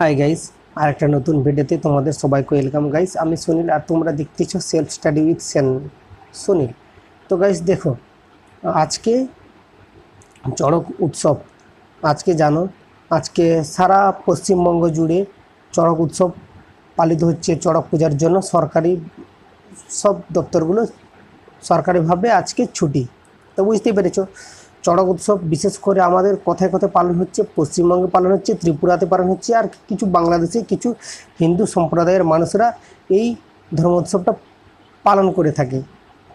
Hi guys, আরেকটা নতুন ভিডিওতে তোমাদের সবাইকে ওয়েলকাম গাইস। আমি সুনীল আর তোমরা দেখতেছো সেলফ স্টাডি উইথ সুনীল। তো গাইস দেখো, আজকে চড়ক উৎসব। আজকে জানো, আজকে সারা পশ্চিমবঙ্গ জুড়ে চড়ক উৎসব পালিত হচ্ছে। চড়ক পূজার জন্য সরকারি সব দপ্তরগুলো সরকারিভাবে আজকে ছুটি। তো বুঝতেই পেরেছো, চড়ক উৎসব বিশেষ করে আমাদের কোথায় কোথায় পালন হচ্ছে, পশ্চিমবঙ্গে পালন হচ্ছে, ত্রিপুরাতে পালন হচ্ছে, আর কিছু বাংলাদেশে কিছু হিন্দু সম্প্রদায়ের মানুষরা এই ধর্মোৎসবটা পালন করে থাকে।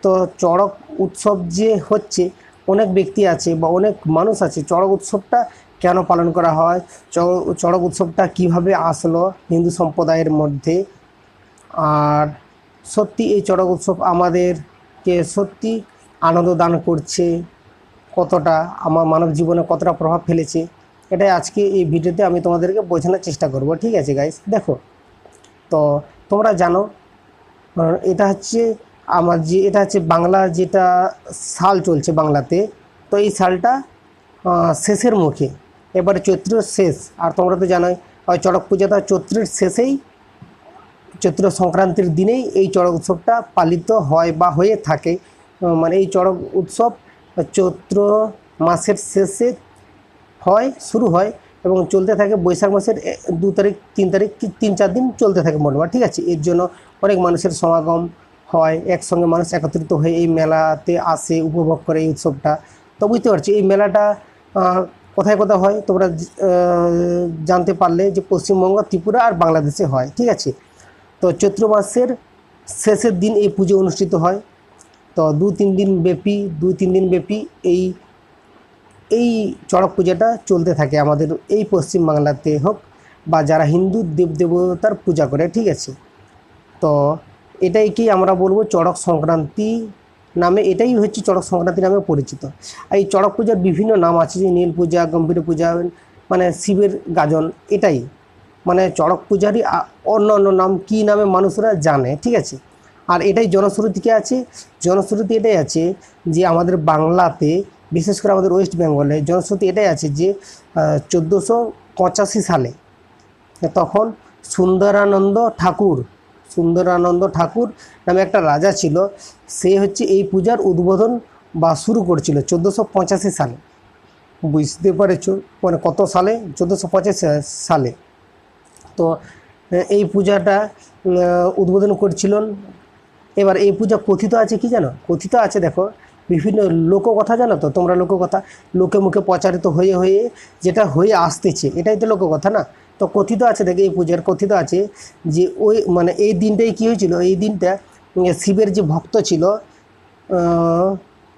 তো চড়ক উৎসব যে হচ্ছে, অনেক ব্যক্তি আছে বা অনেক মানুষ আছে চড়ক উৎসবটা কেন পালন করা হয়, চড়ক উৎসবটা কিভাবে আসলো হিন্দু সম্প্রদায়ের মধ্যে, আর সত্যি এই চড়ক উৎসব আমাদেরকে সত্যি আনন্দ দান করছে, কতটা আমার মানব জীবনে কতটা প্রভাব ফেলেছে, এটাই আজকে এই ভিডিওতে আমি তোমাদেরকে বোঝানোর চেষ্টা করব। ঠিক আছে গাইস, দেখো, তো তোমরা জানো এটা হচ্ছে এটা হচ্ছে বাংলা যেটা সাল চলছে বাংলাতে। তো এই সালটা শেষের মুখে, এবারে চৈত্রের শেষ। আর তোমরা তো জানোই চড়ক পূজাটা চৈত্রের শেষেই, চৈত্র সংক্রান্তির দিনেই এই চড়ক উৎসবটা পালিত হয় বা হয়ে থাকে। মানে এই চড়ক উৎসব চৈত্র মাসের শেষে শুরু হয় এবং চলতে থাকে বৈশাখ মাসের 2 তারিখ 3 তারিখ 3-4 দিন চলতে থাকে মোটামুটি। ঠিক আছে, এর জন্য অনেক মানুষের সমাগম হয়, একসঙ্গে মানুষ একত্রিত হয়ে এই মেলাতে আসে, উপভোগ করে এই উৎসবটা। তো বুঝতে পারছি এই মেলাটা কোথায় কোথায় হয়, তোমরা জানতে পারলে যে পশ্চিমবঙ্গ, ত্রিপুরা আর বাংলাদেশে হয়। ঠিক আছে, তো চৈত্র মাসের শেষের দিন এই পুজো অনুষ্ঠিত হয়। তো 2-3 দিন ব্যাপী এই এই চড়ক পূজাটা চলতে থাকে আমাদের এই পশ্চিমবাংলাতে হোক বা যারা হিন্দু দেবদেবতার পূজা করে। ঠিক আছে, তো এটাই কি আমরা বলবো চড়ক সংক্রান্তি নামে, এটাই হচ্ছে চড়ক সংক্রান্তি নামে পরিচিত। আর এই চড়ক পূজার বিভিন্ন নাম আছে, যে নীল পূজা, গম্ভীর পূজা, মানে শিবের গাজন, এটাই মানে চড়ক পূজারই অন্য অন্য নাম কী নামে মানুষরা জানে। ঠিক আছে, আর এটাই জনশ্রুতিকে আছে, জনশ্রুতি এটাই আছে যে আমাদের বাংলাতে, বিশেষ করে আমাদের ওয়েস্ট বেঙ্গলে জনশ্রুতি এটাই আছে যে 1485 সালে তখন সুন্দরানন্দ ঠাকুর নামে একটা রাজা ছিল। সে হচ্ছে এই পূজার উদ্বোধন বা শুরু করেছিল 1485 সালে। বুঝতে পেরেছো মানে কত সালে? 1485 সালে। তো এই পূজাটা উদ্বোধন করছিলেন। এবার এই পূজা কথিত আছে কি জানো? কথিত আছে, দেখো, বিভিন্ন লোককথা জানো তো তোমরা? লোককথা লোকে মুখে প্রচারিত হয়ে হয়ে যেটা হয়ে আসতেছে, এটাই তো লোককথা না? তো কথিত আছে, দেখে এই পূজার কথিত আছে যে ওই মানে এই দিনটাই কী হয়েছিল, এই দিনটা শিবের যে ভক্ত ছিল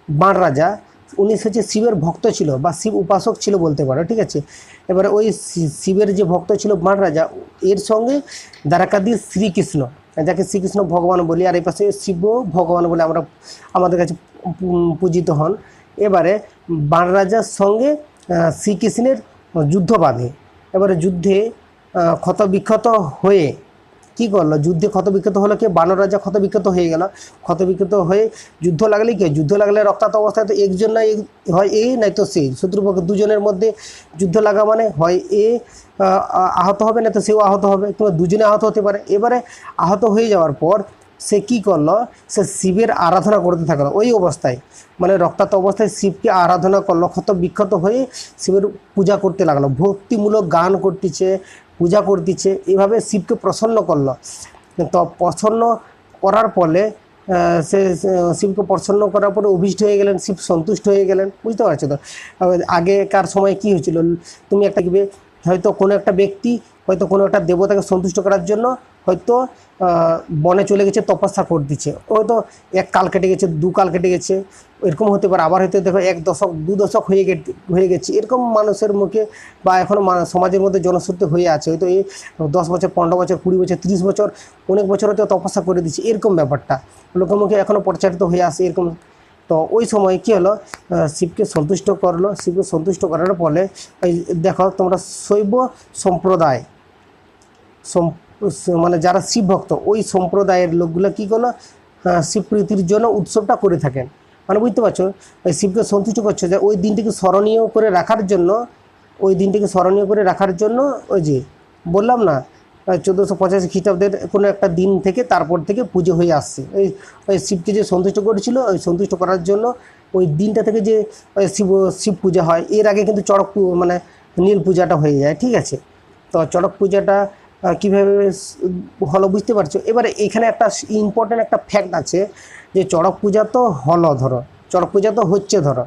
বাণ রাজা, উনি হচ্ছে শিবের ভক্ত ছিল বা শিব উপাসক ছিল বলতে পারো। ঠিক আছে, এবারে ওই শিবের যে ভক্ত ছিল বাণ রাজা, এর সঙ্গে দ্বারকাধীশ শ্রীকৃষ্ণ, যাকে শ্রীকৃষ্ণ ভগবান বলি, আর এই পাশে শিব ভগবান বলে আমরা আমাদের কাছে পূজিত হন। এবারে বাণ রাজার সঙ্গে শ্রীকৃষ্ণের যুদ্ধ বাঁধে। এবারে যুদ্ধে ক্ষতবিক্ষত হয়ে কী করলো, যুদ্ধে ক্ষতবিক্ষত হলো, কে? বানর রাজা ক্ষতবিক্ষত হয়ে গেল। ক্ষতবিক্ষত হয়ে যুদ্ধ লাগলে কি, যুদ্ধ লাগলে রক্তাক্ত অবস্থায় তো একজন না হয় এ, নাই তো সেই শত্রুপক্ষ দুজনের মধ্যে যুদ্ধ লাগা মানে হয় এ আহত হবে, না তো সেও আহত হবে, কিংবা দুজনে আহত হতে পারে। এবারে আহত হয়ে যাওয়ার পর সে কী করলো, সে শিবের আরাধনা করতে থাকলো ওই অবস্থায়, মানে রক্তাক্ত অবস্থায় শিবকে আরাধনা করলো, ক্ষত বিক্ষত হয়ে শিবের পূজা করতে লাগলো, ভক্তিমূলক গান করতেছে, পূজা করতেছে, এভাবে শিবকে প্রসন্ন করলো। তো প্রসন্ন করার ফলে সে শিবকে প্রসন্ন করার পরে অভীষ্ট হয়ে গেলেন, শিব সন্তুষ্ট হয়ে গেলেন। বুঝতে পারছো তো? আগেকার সময় কী হয়েছিল, তুমি একটা হয়তো কোনো একটা ব্যক্তি হয়তো কোনো একটা দেবতাকে সন্তুষ্ট করার জন্য হয়তো বনে চলে গেছে, তপস্যা করতেছে, হয়তো 1 কাল কেটে গেছে, 2 কাল কেটে গেছে, এরকম হতে পারে। আবার হয়তো দেখো 1 দশক 2 দশক হয়ে গেছে, এরকম মানুষের মুখে বা এখনও সমাজের মধ্যে জনশ্রুতি হয়ে আছে। হয়তো এই 10 বছর, 15 বছর, 20 বছর, 30 বছর, অনেক বছর হয়তো তপস্যা করে দিচ্ছে, এরকম ব্যাপারটা লোকের মুখে এখনও প্রচারিত হয়ে আসে এরকম। তো ওই সময় কী হলো, শিবকে সন্তুষ্ট করলো। শিবকে সন্তুষ্ট করার ফলে এই দেখো তোমরা শৈব সম্প্রদায়, মানে যারা শিব ভক্ত, ওই সম্প্রদায়ের লোকগুলো কী করলো, শিব প্রীতির জন্য উৎসবটা করে থাকেন। মানে বুঝতে পারছো, ওই শিবকে সন্তুষ্ট করছে যে ওই দিনটিকে স্মরণীয় করে রাখার জন্য, ওই যে বললাম না 1485 খ্রিস্টাব্দের কোনো একটা দিন থেকে তারপর থেকে পুজো হয়ে আসছে। ওই শিবকে যে সন্তুষ্ট করেছিল, ওই সন্তুষ্ট করার জন্য ওই দিনটা থেকে যে শিব পূজা হয়। এর আগে কিন্তু মানে নীল পূজাটা হয়ে যায়, ঠিক আছে। তো চড়ক পূজাটা কীভাবে হলো বুঝতে পারছো। এবারে এখানে একটা ইম্পর্ট্যান্ট একটা ফ্যাক্ট আছে যে চড়ক পূজা তো হলো, ধরো চড়ক পূজা তো হচ্ছে, ধরো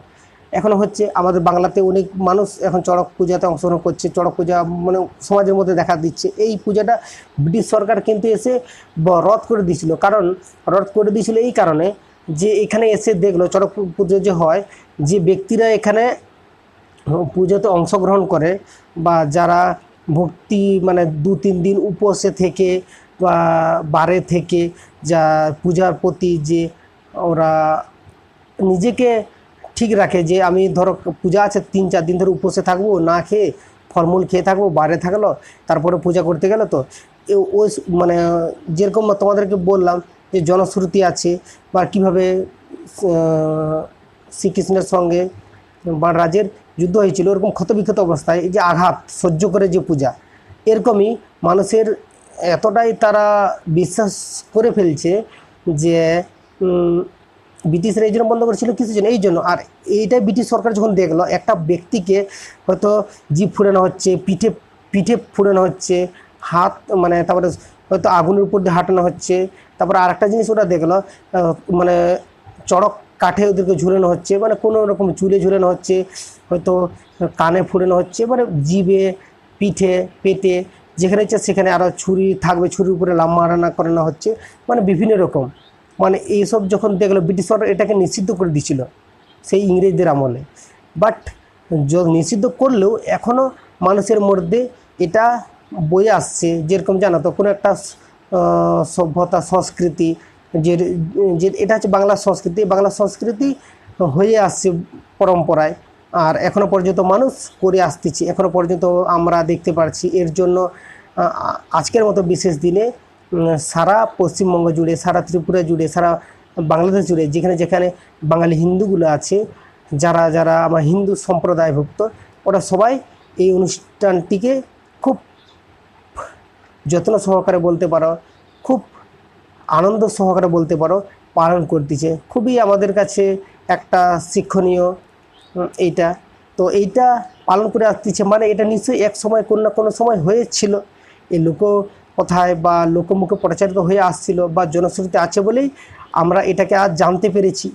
এখনও হচ্ছে। আমাদের বাংলাতে অনেক মানুষ এখন চড়ক পূজাতে অংশগ্রহণ করছে, চড়ক পূজা মানে সমাজের মধ্যে দেখা দিচ্ছে। এই পূজাটা ব্রিটিশ সরকার কিন্তু এসে রদ করে দিয়েছিল। কারণ রদ করে দিয়েছিল এই কারণে যে এখানে এসে দেখলো চড়ক পুজো যে হয়, যে ব্যক্তিরা এখানে পুজোতে অংশগ্রহণ করে বা যারা ভক্তি মানে 2-3 দিন উপসে থেকে বা বারে থেকে যা পূজার প্রতি যে ওরা নিজেকে ঠিক রাখে, যে আমি ধরো পূজা আছে 3-4 দিন ধরে উপসে থাকবো, না খেয়ে ফলমূল খেয়ে থাকবো, বাইরে থাকলো, তারপরে পূজা করতে গেল। তো ওই মানে যেরকম তোমাদেরকে বললাম যে জনশ্রুতি আছে বা কীভাবে শ্রীকৃষ্ণের সঙ্গে বাণরাজের যুদ্ধ হয়েছিল, এরকম ক্ষতবিক্ষত অবস্থায় এই যে আঘাত সহ্য করে যে পূজা, এরকমই মানুষের এতটাই তারা বিশ্বাস করে ফেলছে যে ব্রিটিশরা এই জন্য বন্ধ করেছিল কিছু জন্য, এই জন্য। আর এইটাই ব্রিটিশ সরকার যখন দেখলো একটা ব্যক্তিকে হয়তো জিভ ফুরানো হচ্ছে, পিঠে ফুরানো হচ্ছে, হাত মানে তারপরে হয়তো আগুনের উপর দিয়ে হাঁটানো হচ্ছে, তারপরে আর একটা জিনিস ওরা দেখলো মানে চড়ক কাঠে ওদেরকে ঝুলানো হচ্ছে, মানে কোনো রকম চুলে ঝুলানো হচ্ছে, হয়তো কানে ফুরানো হচ্ছে, মানে জিভে, পিঠে, পেটে, যেখানে ইচ্ছা সেখানে আরও ছুরি থাকবে, ছুরির উপরে লাম্বা করানো হচ্ছে, মানে বিভিন্ন রকম। মানে এইসব যখন দেখলো ব্রিটিশ সরকার এটাকে নিষিদ্ধ করে দিয়েছিল সেই ইংরেজদের আমলে। বাট নিষিদ্ধ করলেও এখনও মানুষের মধ্যে এটা বয়ে আসছে। যেরকম জানো তো কোনো একটা সভ্যতা সংস্কৃতি যে যে এটা হচ্ছে বাংলার সংস্কৃতি, বাংলা সংস্কৃতি হয়ে আসছে পরম্পরায়, আর এখনও পর্যন্ত মানুষ করে আসতেছে, এখনও পর্যন্ত আমরা দেখতে পাচ্ছি। এর জন্য আজকের মতো বিশেষ দিনে সারা পশ্চিমবঙ্গ জুড়ে, সারা ত্রিপুরা জুড়ে, সারা বাংলাদেশ জুড়ে যেখানে যেখানে বাঙালি হিন্দুগুলো আছে, যারা যারা আমার হিন্দু সম্প্রদায়ভুক্ত, ওরা সবাই এই অনুষ্ঠানটিকে খুব যত্ন সহকারে বলতে পারো, খুব আনন্দ সহকারে বলতে পারো পালন করতেছে। খুবই আমাদের কাছে একটা শিক্ষণীয় এইটা। তো এইটা পালন করে আসতেছে, মানে এটা নিশ্চয়ই এক সময় কোনো না কোনো সময় হয়েছিল, এই লোককথায় বা লোকমুখে প্রচারিত হয়ে আসছিল বা জনশ্রুতিতে আছে বলেই আমরা এটাকে আজ জানতে পেরেছি।